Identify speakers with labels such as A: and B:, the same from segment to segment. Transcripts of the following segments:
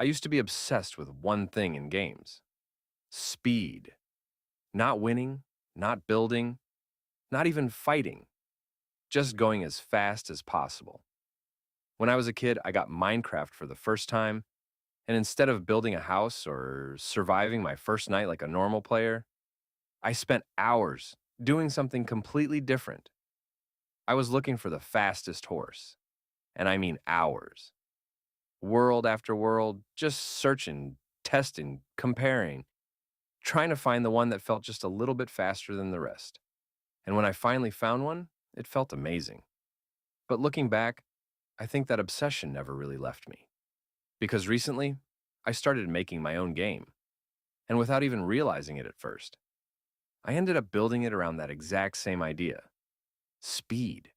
A: I used to be obsessed with one thing in games: speed. Not winning, not building, not even fighting, just going as fast as possible. When I was a kid, I got Minecraft for the first time, and instead of building a house or surviving my first night like a normal player, I spent hours doing something completely different. I was looking for the fastest horse, and I mean hours. World after world, just searching, testing, comparing, trying to find the one that felt just a little bit faster than the rest. And when I finally found one, it felt amazing. But looking back, I think that obsession never really left me. Because recently, I started making my own game, and without even realizing it at first, I ended up building it around that exact same idea: speed.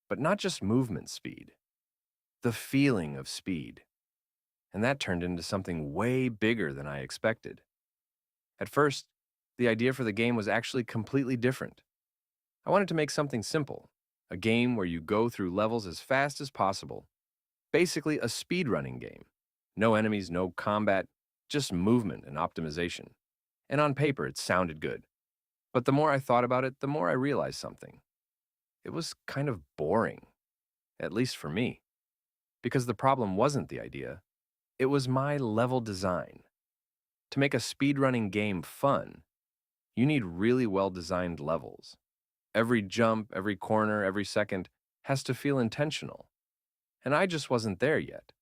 A: But not just movement speed, the feeling of speed. And that turned into something way bigger than I expected. At first, the idea for the game was actually completely different. I wanted to make something simple, a game where you go through levels as fast as possible. Basically, a speedrunning game. No enemies, no combat, just movement and optimization. And on paper, it sounded good. But the more I thought about it, the more I realized something. It was kind of boring, at least for me. Because the problem wasn't the idea, it was my level design. To make a speedrunning game fun, you need really well-designed levels. Every jump, every corner, every second has to feel intentional. And I just wasn't there yet.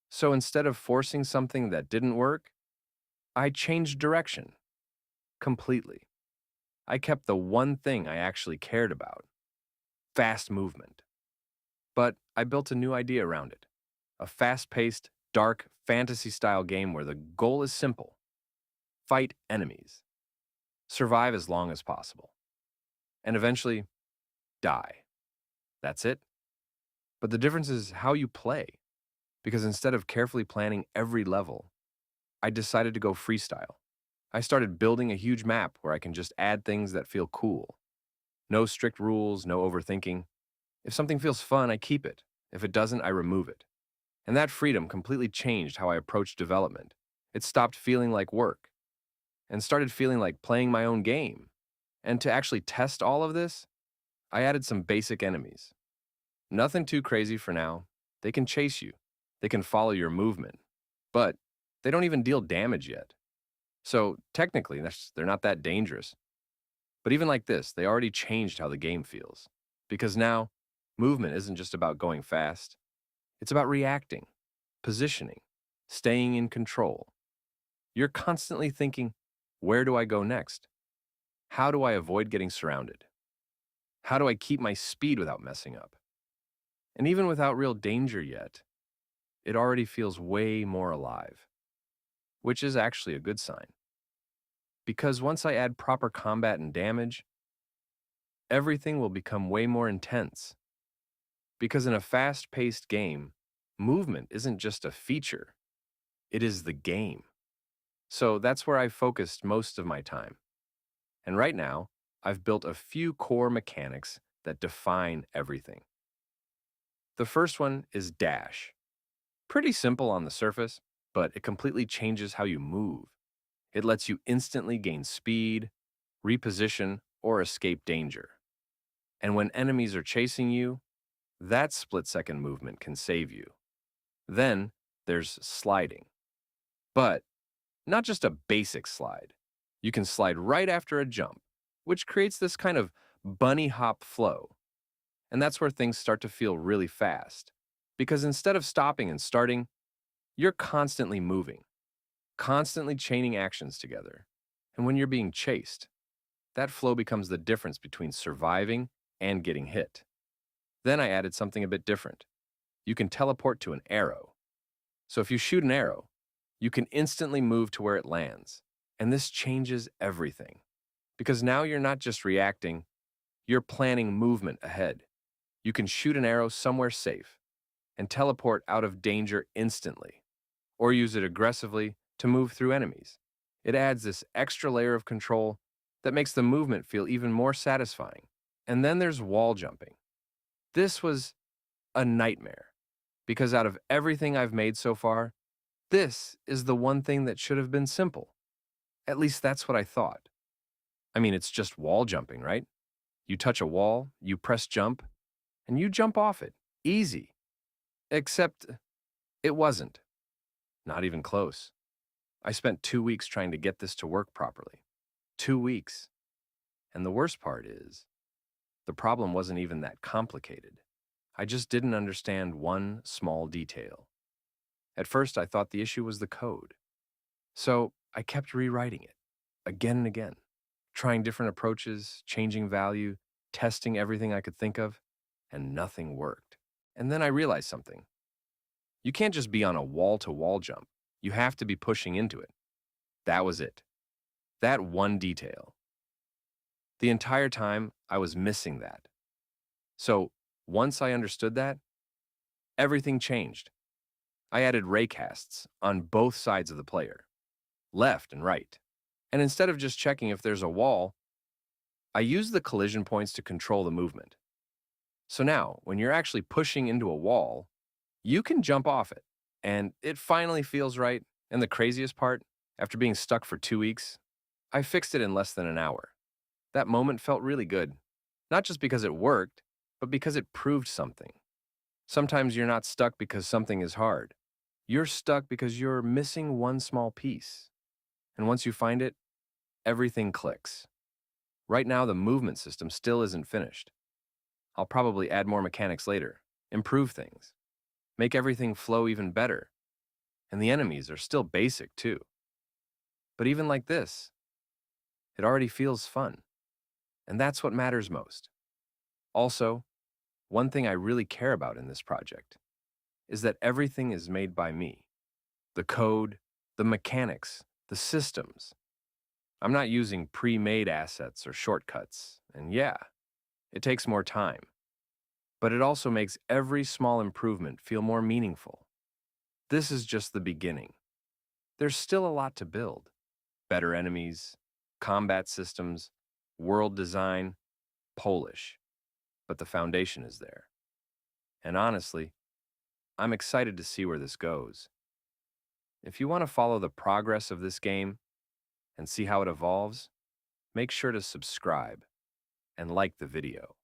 A: So instead of forcing something that didn't work, I changed direction completely. I kept the one thing I actually cared about: fast movement. But I built a new idea around it: a fast paced, dark, fantasy style game where the goal is simple: fight enemies, survive as long as possible, and eventually die. That's it. But the difference is how you play, because instead of carefully planning every level, I decided to go freestyle. I started building a huge map where I can just add things that feel cool. No strict rules, no overthinking. If something feels fun, I keep it. If it doesn't, I remove it. And that freedom completely changed how I approached development. It stopped feeling like work and started feeling like playing my own game. And to actually test all of this, I added some basic enemies. Nothing too crazy for now. They can chase you. They can follow your movement. But they don't even deal damage yet. So technically, they're not that dangerous. But even like this, they already changed how the game feels. Because now, movement isn't just about going fast. It's about reacting, positioning, staying in control. You're constantly thinking, where do I go next? How do I avoid getting surrounded? How do I keep my speed without messing up? And even without real danger yet, it already feels way more alive, which is actually a good sign. Because once I add proper combat and damage, everything will become way more intense. Because in a fast-paced game, movement isn't just a feature, it is the game. So that's where I focused most of my time. And right now, I've built a few core mechanics that define everything. The first one is dash. Pretty simple on the surface, but it completely changes how you move. It lets you instantly gain speed, reposition, or escape danger. And when enemies are chasing you, that split-second movement can save you. Then there's sliding. But not just a basic slide. You can slide right after a jump, which creates this kind of bunny hop flow. And that's where things start to feel really fast. Because instead of stopping and starting, you're constantly moving, constantly chaining actions together. And when you're being chased, that flow becomes the difference between surviving and getting hit. Then I added something a bit different. You can teleport to an arrow. So if you shoot an arrow, you can instantly move to where it lands. And this changes everything. Because now you're not just reacting, you're planning movement ahead. You can shoot an arrow somewhere safe and teleport out of danger instantly, or use it aggressively to move through enemies. It adds this extra layer of control that makes the movement feel even more satisfying. And then there's wall jumping. This was a nightmare, because out of everything I've made so far, This is the one thing that should have been simple. At least that's what I thought. I mean, it's just wall jumping, right? You touch a wall, you press jump, and you jump off it. Easy. Except it wasn't. Not even close. I spent 2 weeks trying to get this to work properly. 2 weeks. And the worst part is, the problem wasn't even that complicated. I just didn't understand one small detail. At first, I thought the issue was the code. So I kept rewriting it again and again, trying different approaches, changing value, testing everything I could think of, and nothing worked. And then I realized something. You can't just be on a wall-to-wall jump. You have to be pushing into it. That was it. That one detail. The entire time, I was missing that. So once I understood that, everything changed. I added raycasts on both sides of the player, left and right. And instead of just checking if there's a wall, I used the collision points to control the movement. So now, when you're actually pushing into a wall, you can jump off it. And it finally feels right. And the craziest part, after being stuck for 2 weeks, I fixed it in less than an hour. That moment felt really good. Not just because it worked, but because it proved something. Sometimes you're not stuck because something is hard. You're stuck because you're missing one small piece. And once you find it, everything clicks. Right now, the movement system still isn't finished. I'll probably add more mechanics later, improve things, make everything flow even better. And the enemies are still basic too. But even like this, it already feels fun. And that's what matters most. Also, one thing I really care about in this project is that everything is made by me. The code, the mechanics, the systems. I'm not using pre-made assets or shortcuts. And yeah, it takes more time. But it also makes every small improvement feel more meaningful. This is just the beginning. There's still a lot to build. Better enemies, combat systems, world design, Polish. But the foundation is there. And honestly, I'm excited to see where this goes. If you want to follow the progress of this game and see how it evolves, make sure to subscribe and like the video.